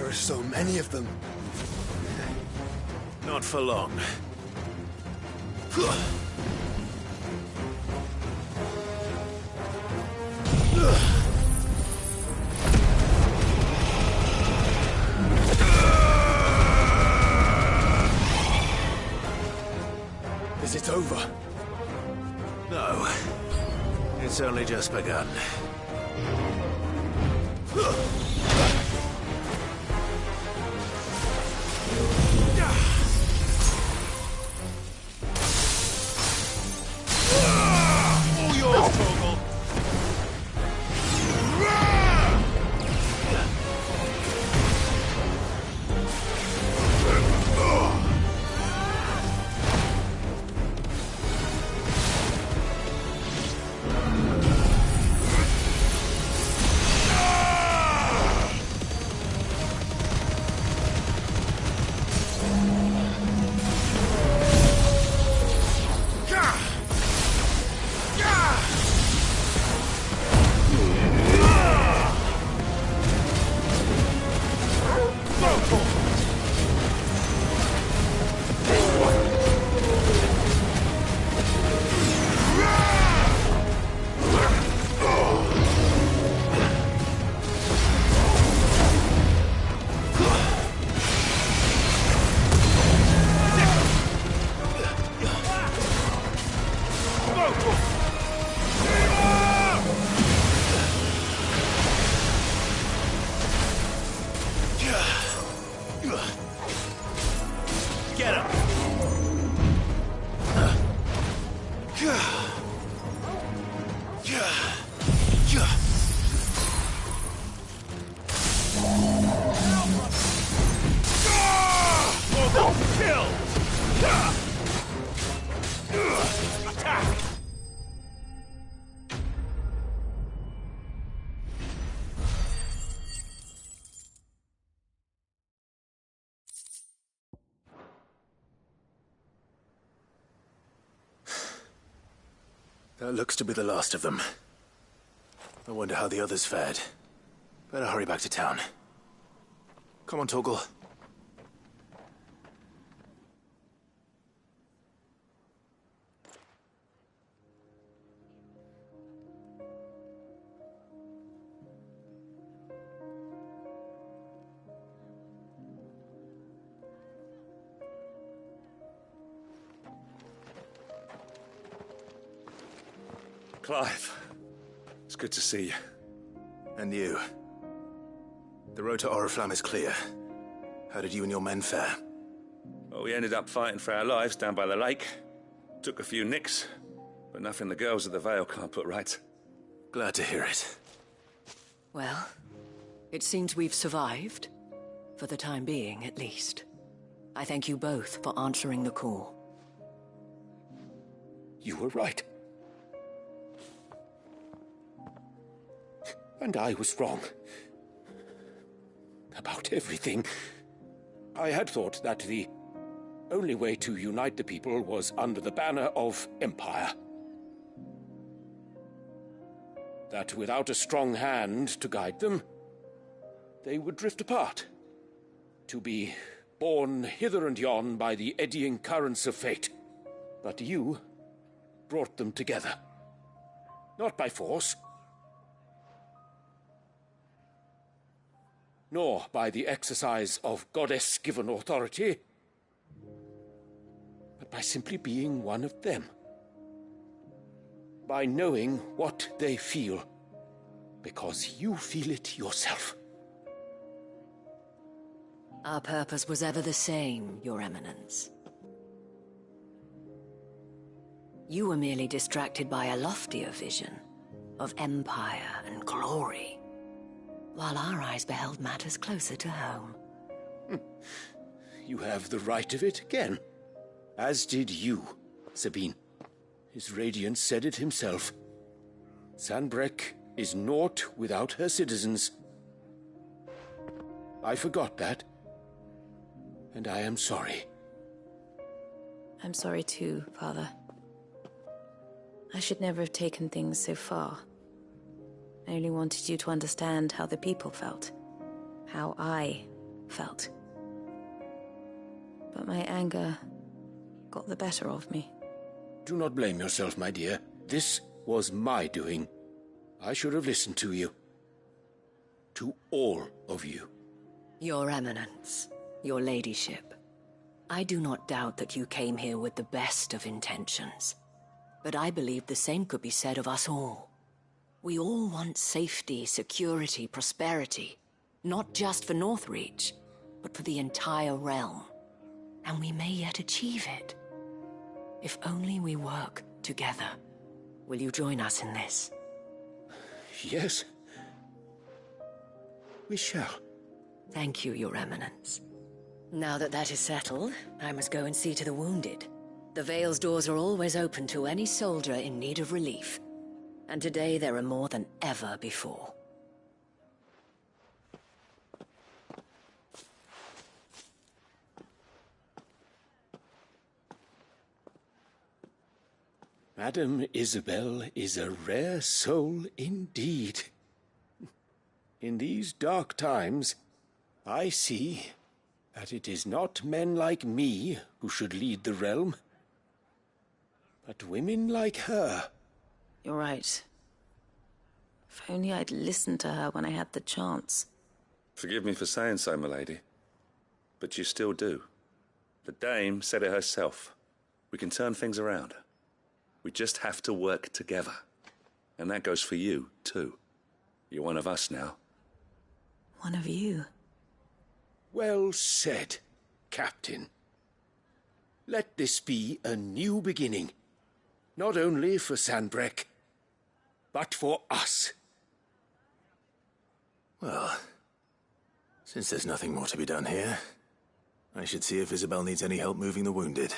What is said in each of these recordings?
There are so many of them. Not for long. Is it over? No. It's only just begun. All yours, Torgal. Get him! Kill! Attack! That looks to be the last of them. I wonder how the others fared. Better hurry back to town. Come on, Torgal. Clive, it's good to see you. And you. The road to Oriflamme is clear. How did you and your men fare? Well, we ended up fighting for our lives down by the lake. Took a few nicks, but nothing the girls at the Vale can't put right. Glad to hear it. Well, it seems we've survived. For the time being, at least. I thank you both for answering the call. You were right. And I was wrong. About everything. I had thought that the only way to unite the people was under the banner of Empire. That without a strong hand to guide them, they would drift apart. To be borne hither and yon by the eddying currents of fate. But you brought them together. Not by force, nor by the exercise of goddess-given authority, but by simply being one of them. By knowing what they feel, because you feel it yourself. Our purpose was ever the same, Your Eminence. You were merely distracted by a loftier vision of empire and glory, while our eyes beheld matters closer to home. You have the right of it again. As did you, Sabine. His radiance said it himself. Sanbreque is naught without her citizens. I forgot that, and I am sorry. I'm sorry too, Father. I should never have taken things so far. I only wanted you to understand how the people felt. How I felt. But my anger got the better of me. Do not blame yourself, my dear. This was my doing. I should have listened to you. To all of you. Your Eminence, your ladyship, I do not doubt that you came here with the best of intentions. But I believe the same could be said of us all. We all want safety, security, prosperity. Not just for Northreach, but for the entire realm. And we may yet achieve it. If only we work together. Will you join us in this? Yes. We shall. Thank you, Your Eminence. Now that that is settled, I must go and see to the wounded. The Vale's doors are always open to any soldier in need of relief. And today there are more than ever before. Madame Isabel is a rare soul indeed. In these dark times, I see that it is not men like me who should lead the realm, but women like her. You're right. If only I'd listened to her when I had the chance. Forgive me for saying so, milady, but you still do. The Dame said it herself. We can turn things around. We just have to work together. And that goes for you, too. You're one of us now. One of you. Well said, Captain. Let this be a new beginning. Not only for Sanbreque, but for us. Well, since there's nothing more to be done here, I should see if Isabel needs any help moving the wounded.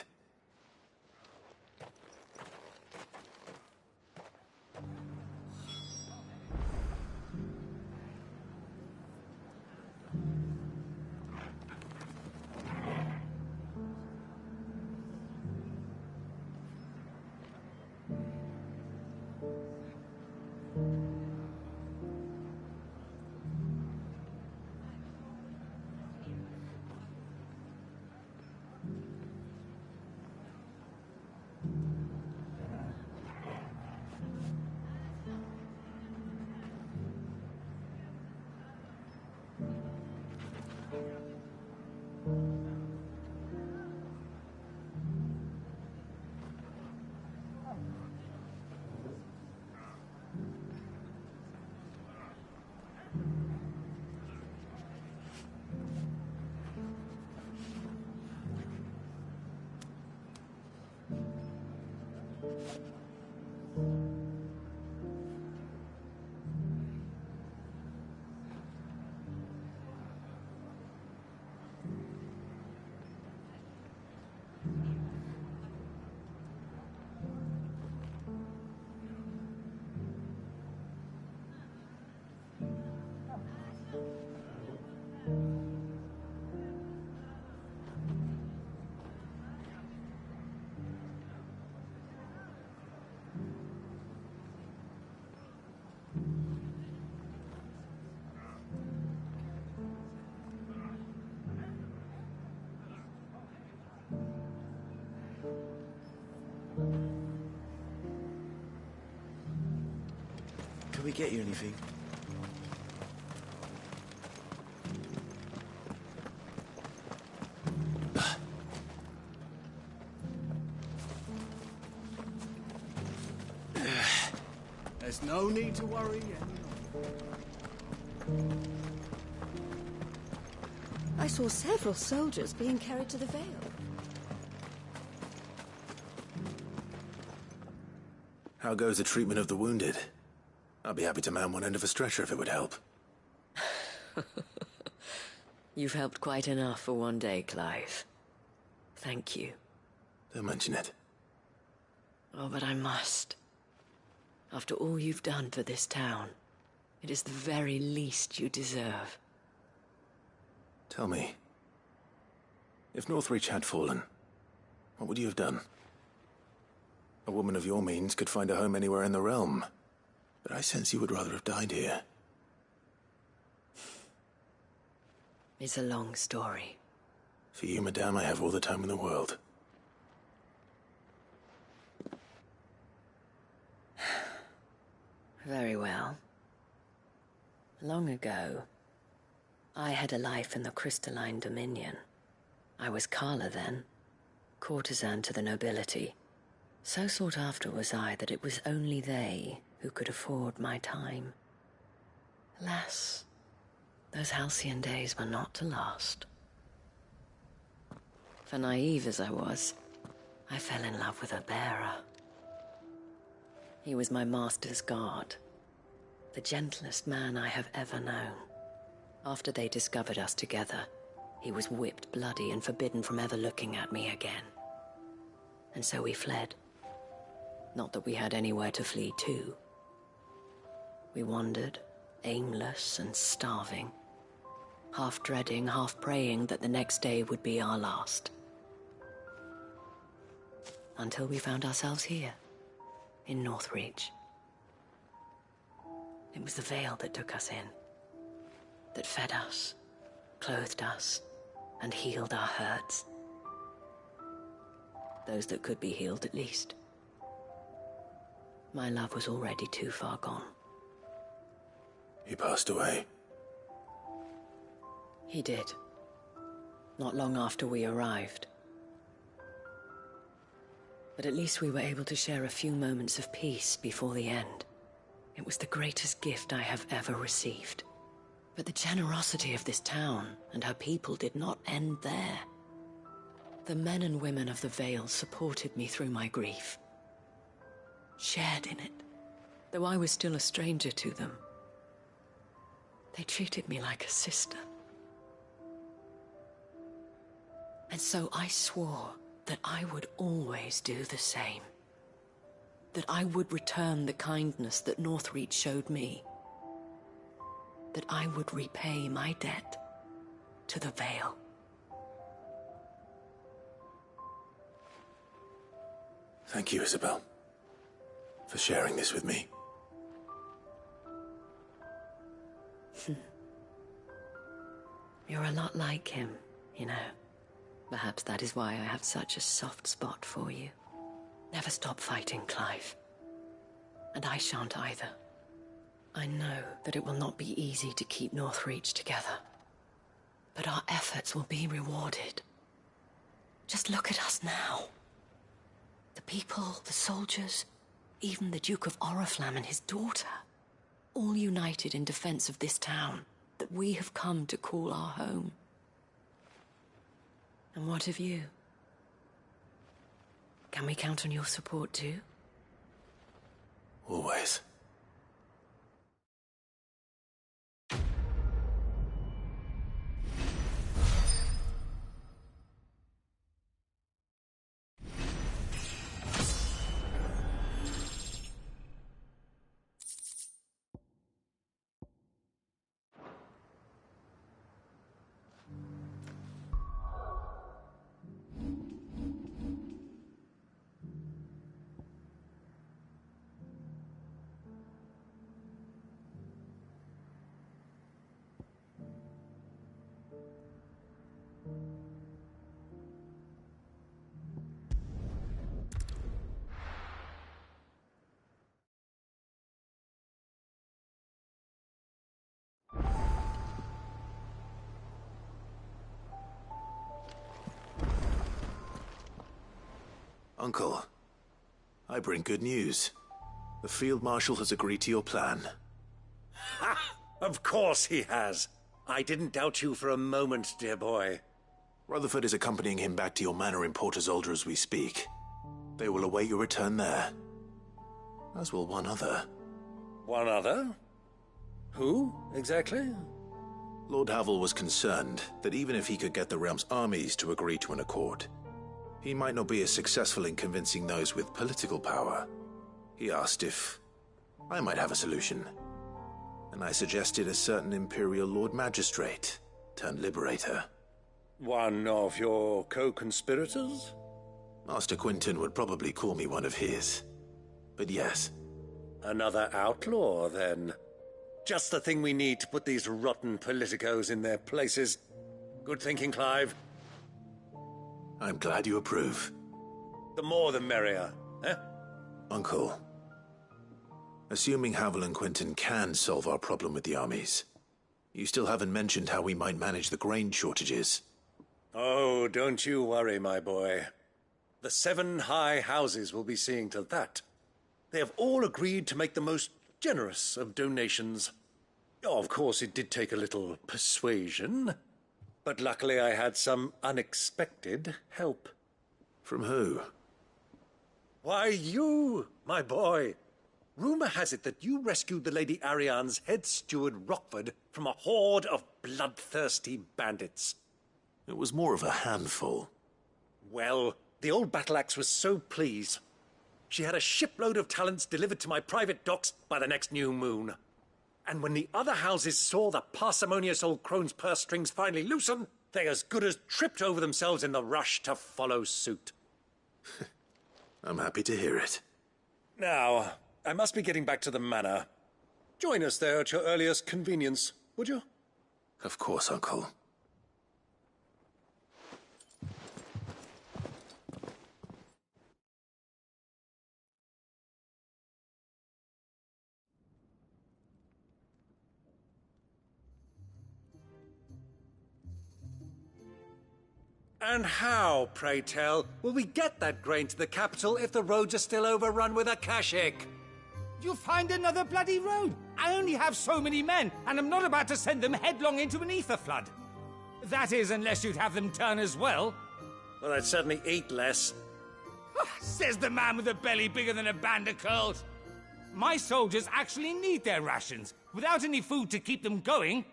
Can we get you anything? There's no need to worry anymore. I saw several soldiers being carried to the Vale. How goes the treatment of the wounded? I'd be happy to man one end of a stretcher if it would help. You've helped quite enough for one day, Clive. Thank you. Don't mention it. Oh, but I must. After all you've done for this town, it is the very least you deserve. Tell me, if Northreach had fallen, what would you have done? A woman of your means could find a home anywhere in the realm, but I sense you would rather have died here. is a long story. For you, madame, I have all the time in the world. Very well. Long ago, I had a life in the Crystalline Dominion. I was Carla then, courtesan to the nobility. So sought after was I that it was only they who could afford my time. Alas, those halcyon days were not to last. For naive as I was, I fell in love with a bearer. He was my master's guard, the gentlest man I have ever known. After they discovered us together, he was whipped bloody and forbidden from ever looking at me again. And so we fled. Not that we had anywhere to flee to. We wandered, aimless and starving, half dreading, half praying that the next day would be our last. Until we found ourselves here, in Northreach. It was the Vale that took us in, that fed us, clothed us, and healed our hurts. Those that could be healed, at least. My love was already too far gone. He passed away. He did. Not long after we arrived. But at least we were able to share a few moments of peace before the end. It was the greatest gift I have ever received. But the generosity of this town and her people did not end there. The men and women of the Vale supported me through my grief. Shared in it, though I was still a stranger to them. They treated me like a sister. And so I swore that I would always do the same. That I would return the kindness that Northreach showed me. That I would repay my debt to the Vale. Thank you, Isabel, for sharing this with me. You're a lot like him, you know. Perhaps that is why I have such a soft spot for you. Never stop fighting, Clive. And I shan't either. I know that it will not be easy to keep Northreach together. But our efforts will be rewarded. Just look at us now. The people, the soldiers, even the Duke of Oriflamme and his daughter. All united in defense of this town that we have come to call our home. And what of you? Can we count on your support too? Always. Uncle, I bring good news. The Field Marshal has agreed to your plan. Ha! Of course he has. I didn't doubt you for a moment, dear boy. Rutherford is accompanying him back to your manor in Port Isolde as we speak. They will await your return there. As will one other. One other? Who, exactly? Lord Havel was concerned that even if he could get the realm's armies to agree to an accord, he might not be as successful in convincing those with political power. He asked if I might have a solution, and I suggested a certain Imperial Lord Magistrate turned Liberator. One of your co-conspirators? Master Quinton would probably call me one of his. But yes. Another outlaw, then. Just the thing we need to put these rotten politicos in their places. Good thinking, Clive. I'm glad you approve. The more the merrier, eh? Uncle, assuming Havel and Quentin can solve our problem with the armies, you still haven't mentioned how we might manage the grain shortages. Oh, don't you worry, my boy. The 7 high houses will be seeing to that. They have all agreed to make the most generous of donations. Oh, of course, it did take a little persuasion, but luckily I had some unexpected help. From who? Why, you, my boy. Rumor has it that you rescued the Lady Ariane's head steward Rockford from a horde of bloodthirsty bandits. It was more of a handful. Well, the old battle-axe was so pleased. She had a shipload of talents delivered to my private docks by the next new moon. And when the other houses saw the parsimonious old crone's purse strings finally loosen, they as good as tripped over themselves in the rush to follow suit. I'm happy to hear it. Now, I must be getting back to the manor. Join us there at your earliest convenience, would you? Of course, Uncle. And how, pray tell, will we get that grain to the capital if the roads are still overrun with akashic? You'll find another bloody road. I only have so many men, and I'm not about to send them headlong into an ether flood. That is, unless you'd have them turn as well. Well, I'd certainly eat less. Says the man with a belly bigger than a band of curls. My soldiers actually need their rations. Without any food to keep them going,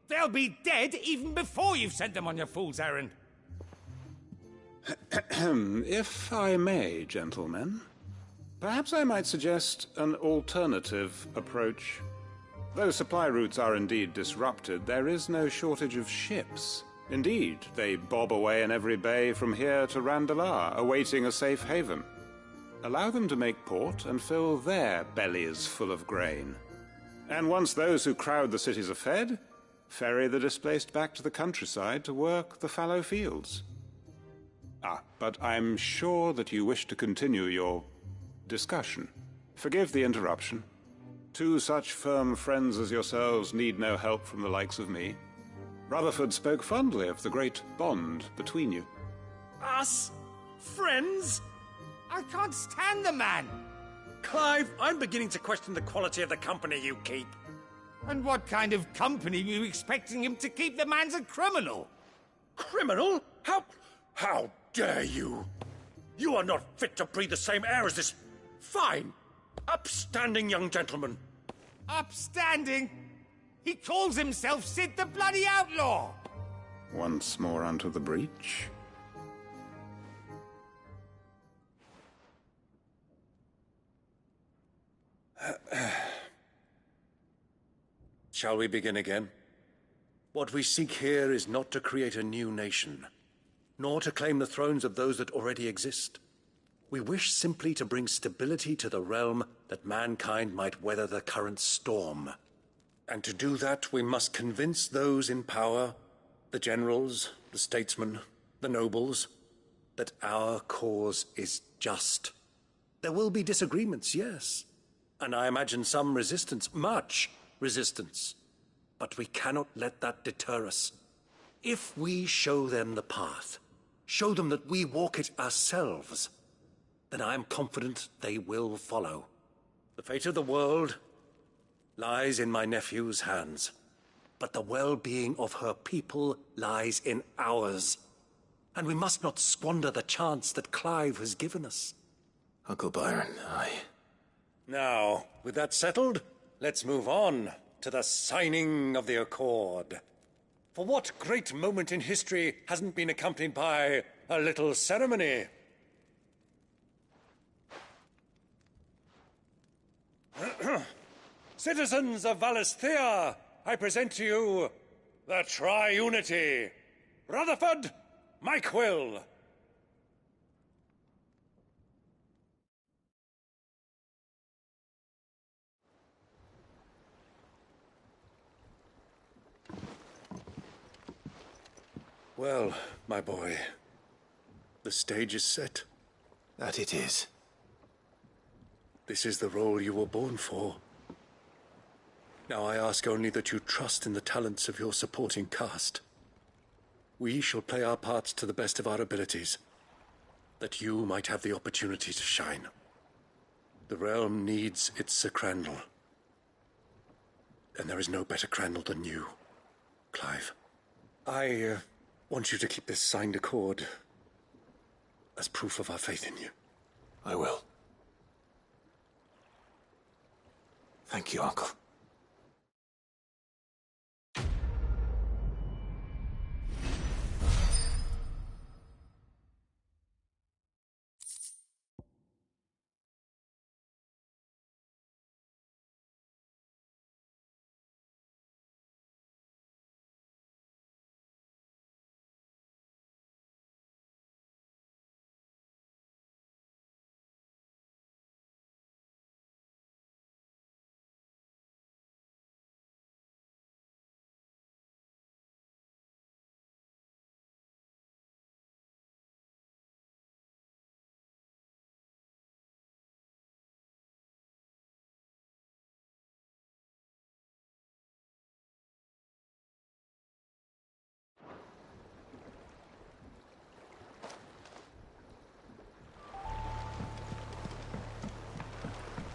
they'll be dead even before you've sent them on your fool's errand. If I may, gentlemen, perhaps I might suggest an alternative approach. Though supply routes are indeed disrupted, there is no shortage of ships. Indeed, they bob away in every bay from here to Randalar, awaiting a safe haven. Allow them to make port and fill their bellies full of grain. And once those who crowd the cities are fed, ferry the displaced back to the countryside to work the fallow fields. But I'm sure that you wish to continue your discussion. Forgive the interruption. 2 such firm friends as yourselves need no help from the likes of me. Rutherford spoke fondly of the great bond between you. Us? Friends? I can't stand the man. Clive, I'm beginning to question the quality of the company you keep. And what kind of company were you expecting him to keep? The man's a criminal. Criminal? How dare you? You are not fit to breathe the same air as this fine, upstanding young gentleman. Upstanding? He calls himself Sid the Bloody Outlaw! Once more onto the breach. Shall we begin again? What we seek here is not to create a new nation, nor to claim the thrones of those that already exist. We wish simply to bring stability to the realm that mankind might weather the current storm. And to do that, we must convince those in power, the generals, the statesmen, the nobles, that our cause is just. There will be disagreements, yes, and I imagine some resistance, much resistance. But we cannot let that deter us. If we show them the path, show them that we walk it ourselves, then I am confident they will follow. The fate of the world lies in my nephew's hands, but the well-being of her people lies in ours. And we must not squander the chance that Clive has given us. Uncle Byron, Now, with that settled, let's move on to the signing of the Accord. For what great moment in history hasn't been accompanied by a little ceremony? Citizens of Valisthea, I present to you the Triunity. Rutherford, Mike Will. Well, my boy, the stage is set. That it is. This is the role you were born for. Now I ask only that you trust in the talents of your supporting cast. We shall play our parts to the best of our abilities, that you might have the opportunity to shine. The realm needs its Sir Crandall. And there is no better Crandall than you, Clive. I want you to keep this signed accord as proof of our faith in you. I will. Thank you, Uncle.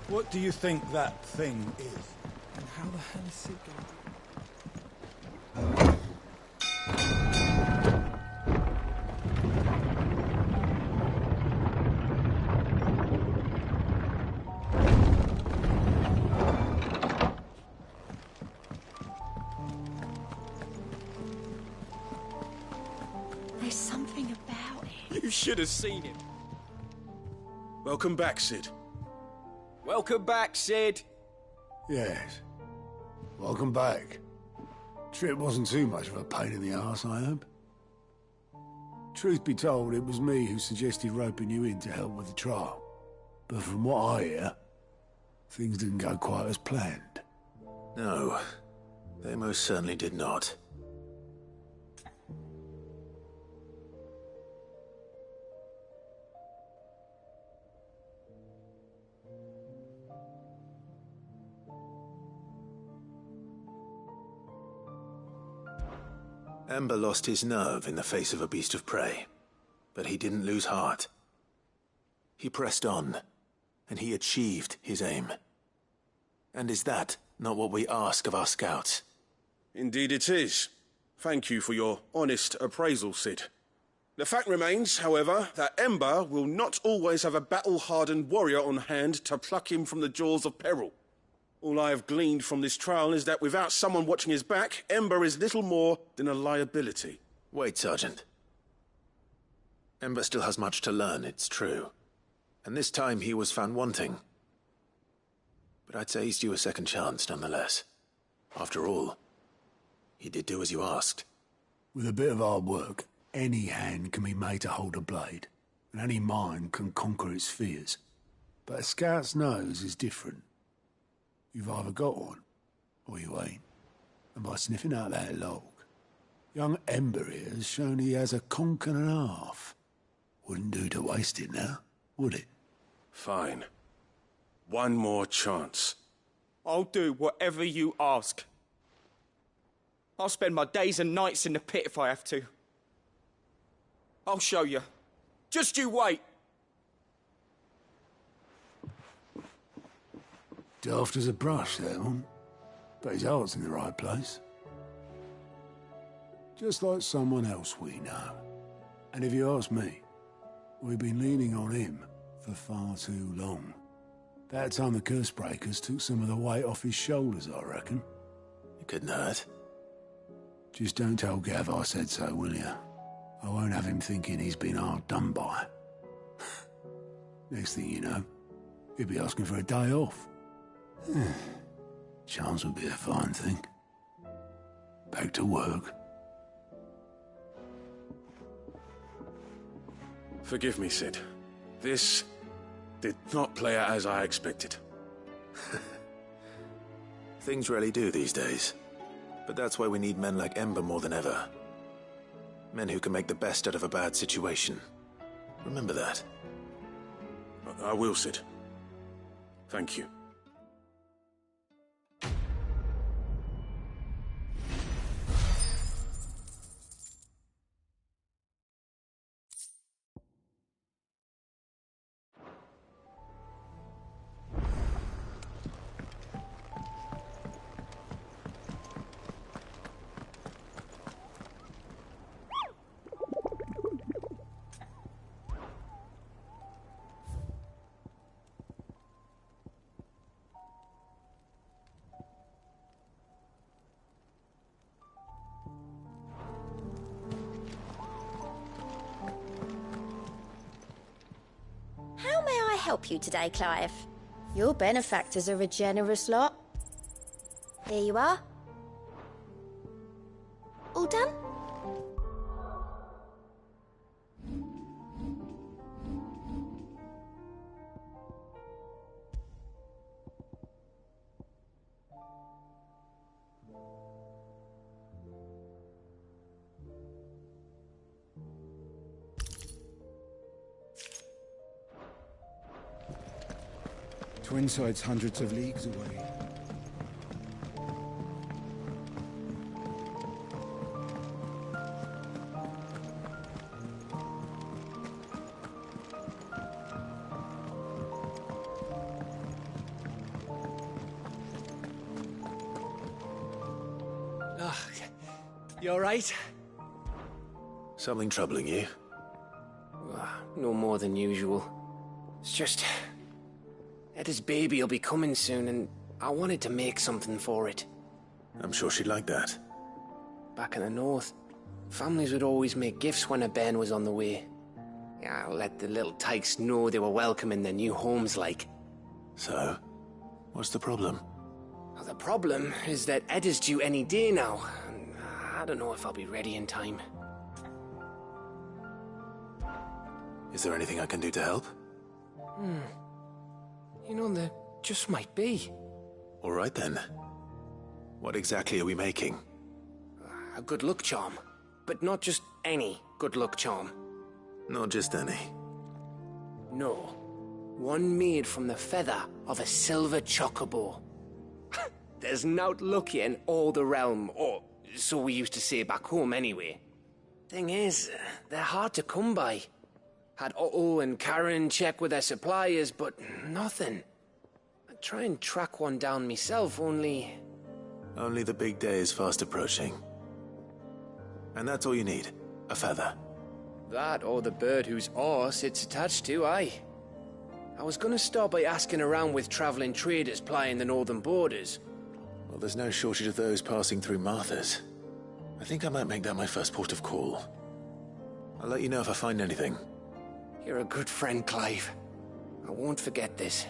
What do you think that thing is? And how the hell is it going? There's something about it. You should have seen him. Welcome back, Sid. Welcome back, Sid. Yes. Welcome back. Trip wasn't too much of a pain in the arse, I hope. Truth be told, it was me who suggested roping you in to help with the trial. But from what I hear, things didn't go quite as planned. No, they most certainly did not. Ember lost his nerve in the face of a beast of prey, but he didn't lose heart. He pressed on, and he achieved his aim. And is that not what we ask of our scouts? Indeed it is. Thank you for your honest appraisal, Sid. The fact remains, however, that Ember will not always have a battle-hardened warrior on hand to pluck him from the jaws of peril. All I have gleaned from this trial is that without someone watching his back, Ember is little more than a liability. Wait, Sergeant. Ember still has much to learn, it's true. And this time he was found wanting. But I'd say he's due a second chance, nonetheless. After all, he did do as you asked. With a bit of hard work, any hand can be made to hold a blade, and any mind can conquer its fears. But a scout's nose is different. You've either got one, or you ain't. And by sniffing out that log, young Ember here has shown he has a conch and a half. Wouldn't do to waste it now, would it? Fine. One more chance. I'll do whatever you ask. I'll spend my days and nights in the pit if I have to. I'll show you. Just you wait. Daft as a brush, that one. But his heart's in the right place. Just like someone else we know. And if you ask me, we've been leaning on him for far too long. That time the curse breakers took some of the weight off his shoulders, I reckon. It couldn't hurt. Just don't tell Gav I said so, will you? I won't have him thinking he's been hard done by. Next thing you know, he'll be asking for a day off. Chance would be a fine thing. Back to work. Forgive me, Sid. This did not play out as I expected. Things really do these days. But that's why we need men like Ember more than ever. Men who can make the best out of a bad situation. Remember that. I will, Cid. Thank you. How may I help you today, Clive? Your benefactors are a generous lot. Here you are. All done? Twinside's hundreds of leagues away. You alright? Something troubling you? No more than usual. It's just... Etta's baby will be coming soon, and I wanted to make something for it. I'm sure she'd like that. Back in the north, families would always make gifts when a bairn was on the way. Yeah, let the little tykes know they were welcome in their new homes, like. So, what's the problem? Well, the problem is that Etta's due any day now. And I don't know if I'll be ready in time. Is there anything I can do to help? You know, there just might be. All right then. What exactly are we making? A good luck charm. But not just any good luck charm. Not just any. No. One made from the feather of a silver chocobo. There's naught luckier in all the realm, or so we used to say back home anyway. Thing is, they're hard to come by. Had Otto and Karen check with their suppliers, but nothing. I'd try and track one down myself, only... Only the big day is fast approaching. And that's all you need, a feather. That or the bird whose horse it's attached to, aye. I was gonna start by asking around with traveling traders plying the northern borders. Well, there's no shortage of those passing through Martha's. I think I might make that my first port of call. I'll let you know if I find anything. You're a good friend, Clive. I won't forget this.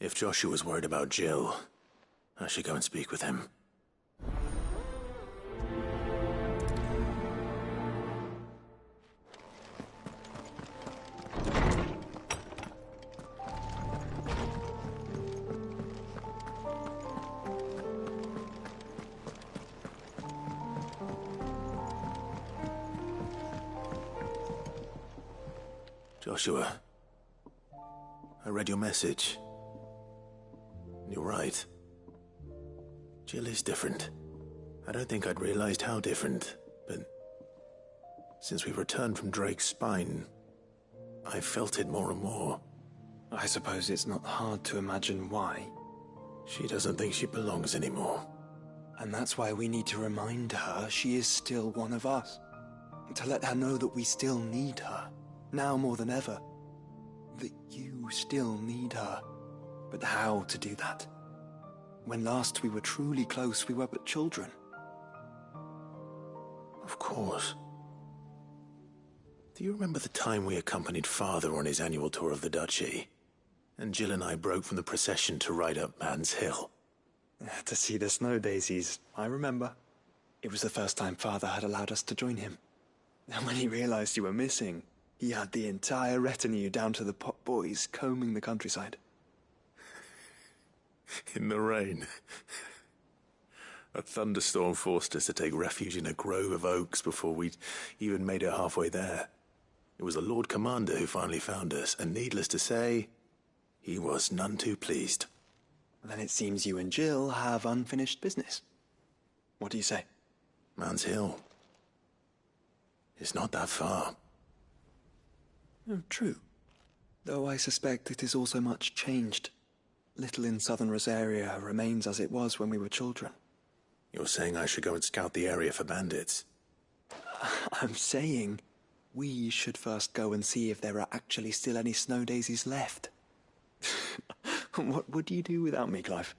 If Joshua's worried about Jill, I should go and speak with him. Joshua, I read your message. You're right. Jill is different. I don't think I'd realized how different, but since we returned from Drake's spine, I've felt it more and more. I suppose it's not hard to imagine why. She doesn't think she belongs anymore. And that's why we need to remind her she is still one of us. To let her know that we still need her. Now more than ever. That you still need her. But how to do that? When last we were truly close, we were but children. Of course. Do you remember the time we accompanied Father on his annual tour of the Duchy? And Jill and I broke from the procession to ride up Man's Hill. To see the snow daisies, I remember. It was the first time Father had allowed us to join him. And when he realized you were missing, he had the entire retinue down to the pot boys combing the countryside. In the rain. A thunderstorm forced us to take refuge in a grove of oaks before we'd even made it halfway there. It was the Lord Commander who finally found us, and needless to say, he was none too pleased. Then it seems you and Jill have unfinished business. What do you say? Man's Hill. It's not that far. Oh, true. Though I suspect it is also much changed. Little in southern Rosaria remains as it was when we were children. You're saying I should go and scout the area for bandits? I'm saying we should first go and see if there are actually still any snow daisies left. What would you do without me, Clive?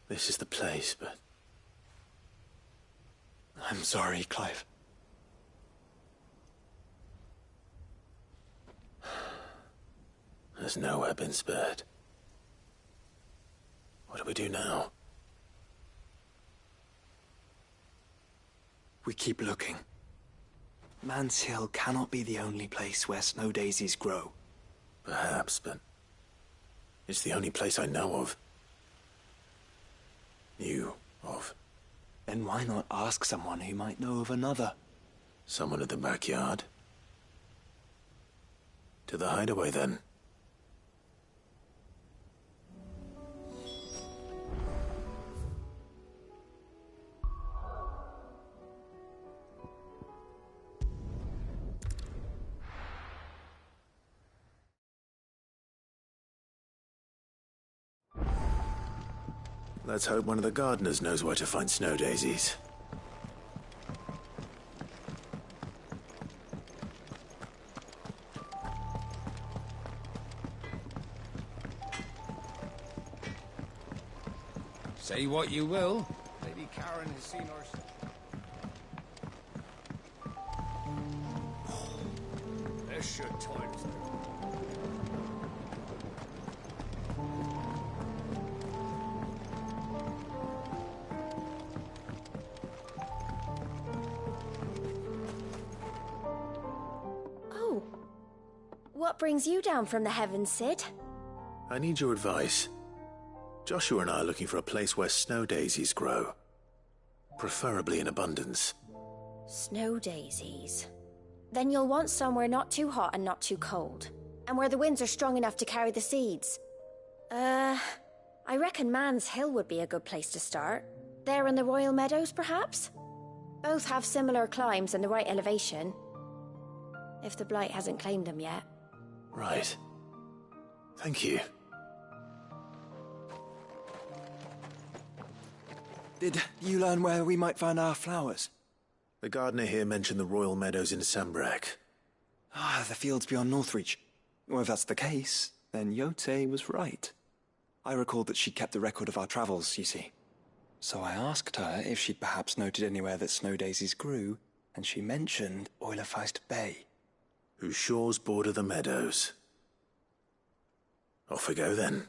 This is the place, but... I'm sorry, Clive. There's nowhere been spared. What do we do now? We keep looking. Man's Hill cannot be the only place where snow daisies grow. Perhaps, but it's the only place I know of. Knew of. Then why not ask someone who might know of another? Someone at the backyard? To the hideaway, then. Let's hope one of the gardeners knows where to find snow daisies. Say what you will, Lady Karen has seen our... There's sure toilets there. What brings you down from the heavens, Sid? I need your advice. Joshua and I are looking for a place where snow daisies grow. Preferably in abundance. Snow daisies. Then you'll want somewhere not too hot and not too cold. And where the winds are strong enough to carry the seeds. I reckon Man's Hill would be a good place to start. There in the Royal Meadows, perhaps? Both have similar climbs and the right elevation. if the Blight hasn't claimed them yet. Right. Thank you. Did you learn where we might find our flowers? The gardener here mentioned the royal meadows in Sambrak. Ah, the fields beyond Northreach. Well, if that's the case, then Yote was right. I recalled that she kept a record of our travels, you see. So I asked her if she'd perhaps noted anywhere that snow daisies grew, and she mentioned Oilefeist Bay. Whose shores border the meadows. Off we go then.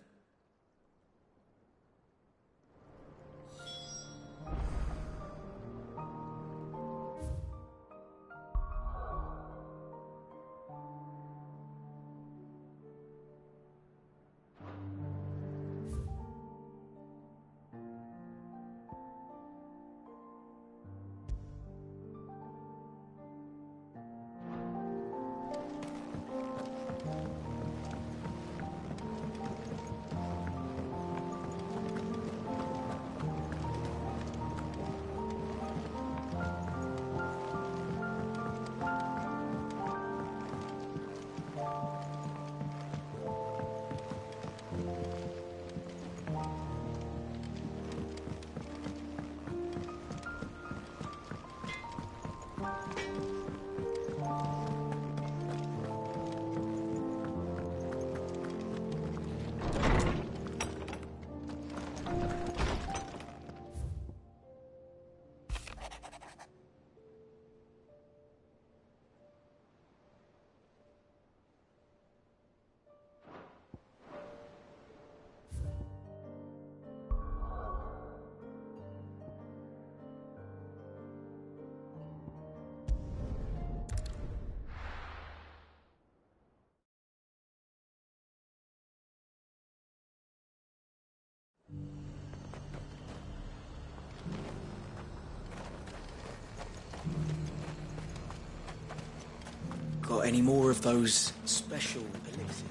Got any more of those special elixirs?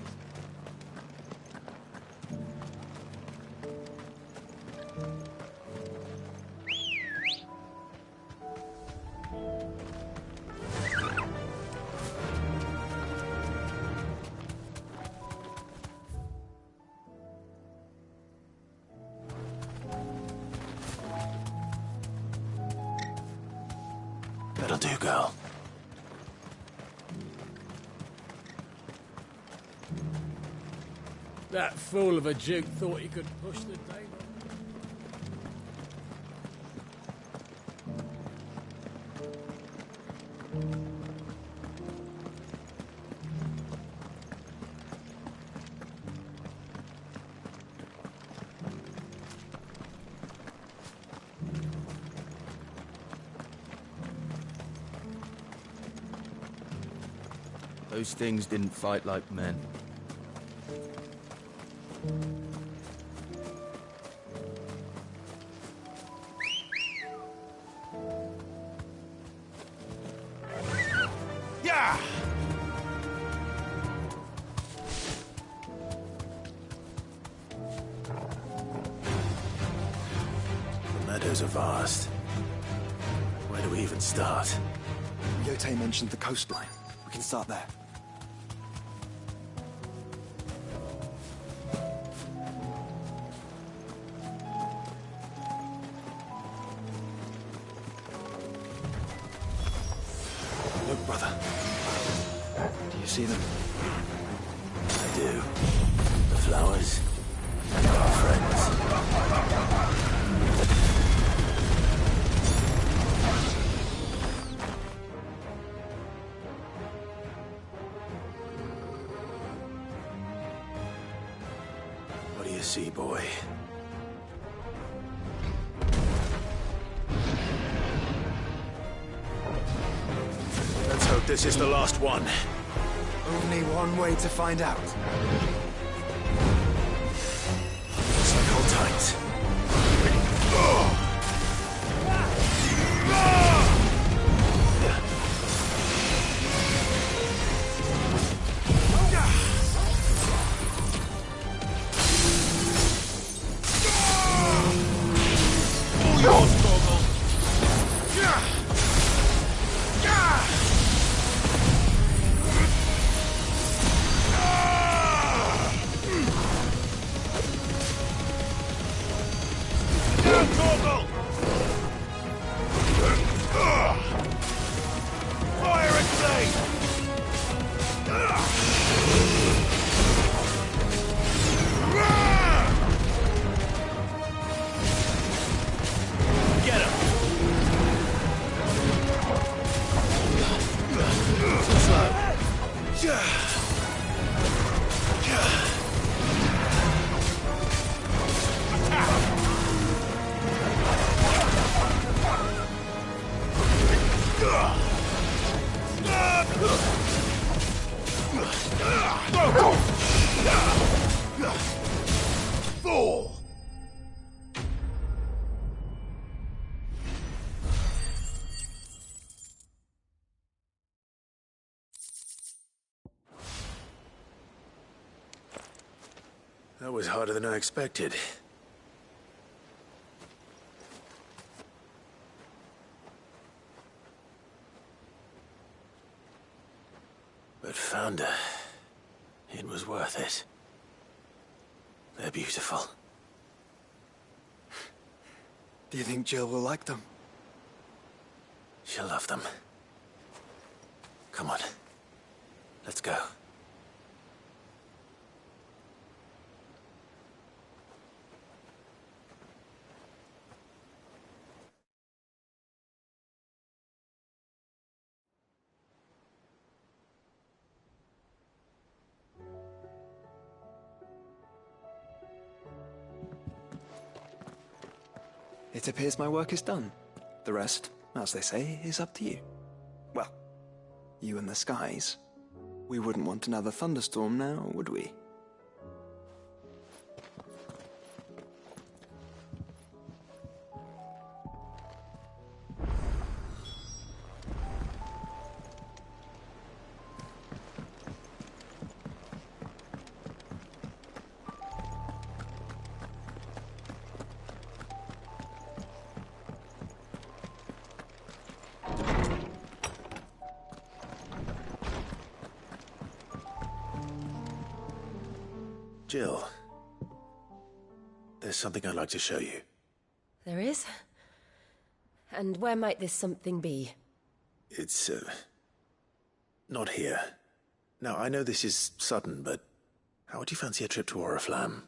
That'll do, girl. That fool of a Duke thought he could push the Dane. Those things didn't fight like men. Yeah! The meadows are vast. Where do we even start? Yote mentioned the coastline. We can start there. Look, brother. Do you see them? I do. The flowers and our friends. What do you see, boy? Let's hope this is the last one. Only one way to find out. So hold tight. All yours, Gogol! That was harder than I expected. But found her. It was worth it. They're beautiful. Do you think Jill will like them? She'll love them. Come on. Let's go. It appears my work is done. The rest, as they say, is up to you. Well, you and the skies. We wouldn't want another thunderstorm now, would we? Jill, there's something I'd like to show you. There is? And where might this something be? It's, not here. Now, I know this is sudden, but how would you fancy a trip to Oriflamme?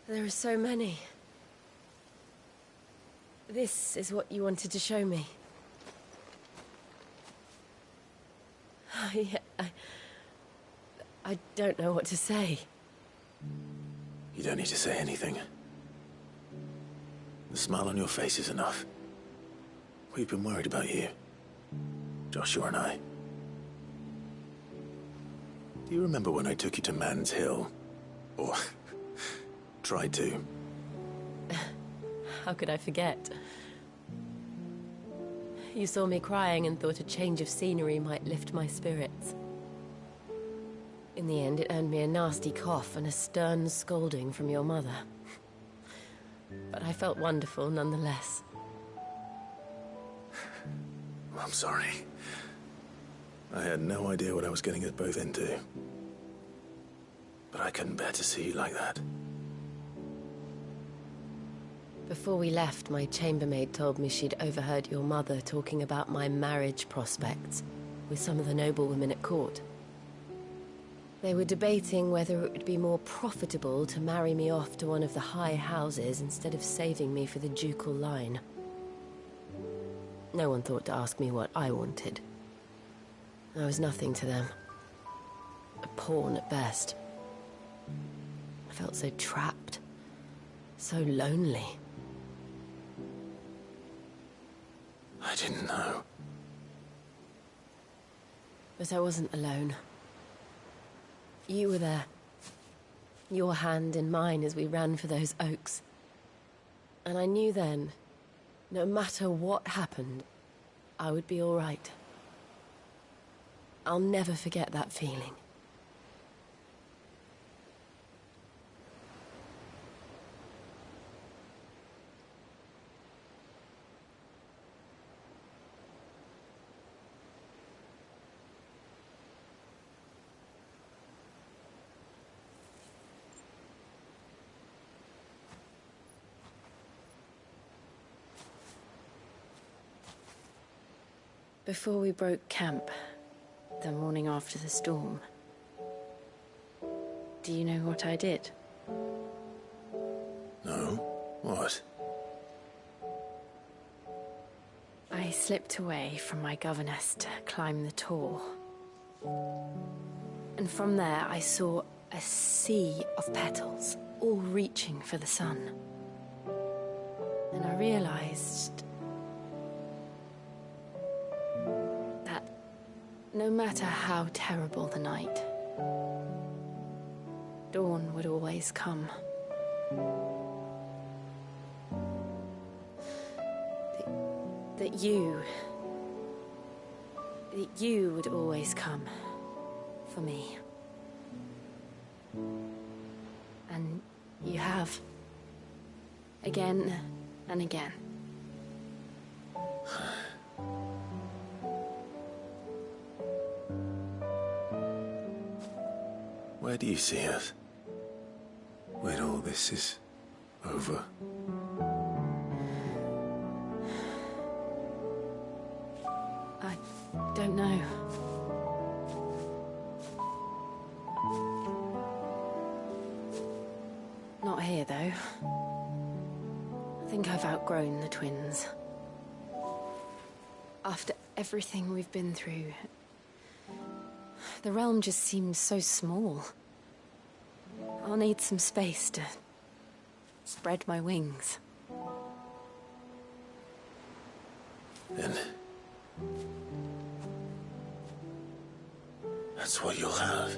There are so many. This is what you wanted to show me. I don't know what to say. You don't need to say anything. The smile on your face is enough. We've been worried about you, Joshua and I. Do you remember when I took you to Man's Hill? Or tried to? How could I forget? You saw me crying and thought a change of scenery might lift my spirits. In the end, it earned me a nasty cough and a stern scolding from your mother. But I felt wonderful nonetheless. I'm sorry. I had no idea what I was getting us both into. But I couldn't bear to see you like that. Before we left, my chambermaid told me she'd overheard your mother talking about my marriage prospects with some of the noblewomen at court. They were debating whether it would be more profitable to marry me off to one of the high houses instead of saving me for the ducal line. No one thought to ask me what I wanted. I was nothing to them. A pawn at best. I felt so trapped. So lonely. I didn't know. But I wasn't alone. You were there. Your hand in mine as we ran for those oaks. And I knew then, no matter what happened, I would be all right. I'll never forget that feeling. Before we broke camp, the morning after the storm, do you know what I did? No? What? I slipped away from my governess to climb the tor. And from there I saw a sea of petals, all reaching for the sun. And I realized No matter how terrible the night, dawn would always come. That you would always come for me. And you have. Again and again. Where do you see us? When all this is over? I don't know. Not here, though. I think I've outgrown the twins. After everything we've been through, the realm just seems so small. I'll need some space to spread my wings. Then that's what you'll have.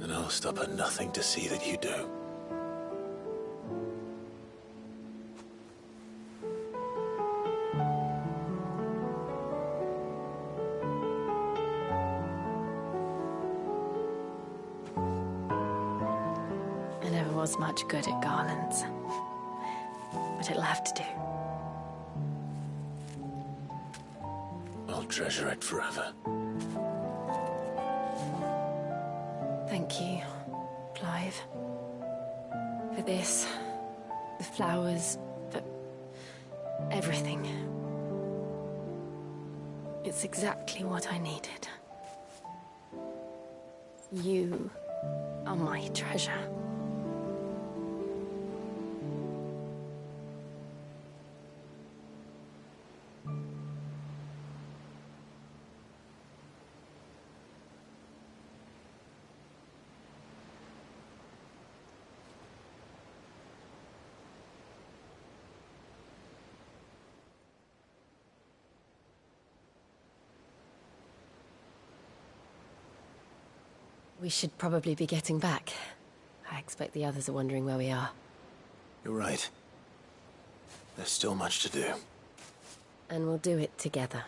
And I'll stop at nothing to see that you do. I never was much good at garlands, but it'll have to do. I'll treasure it forever. Thank you, Clive. For this, the flowers, for everything. It's exactly what I needed. You are my treasure. We should probably be getting back. I expect the others are wondering where we are. You're right. There's still much to do. And we'll do it together.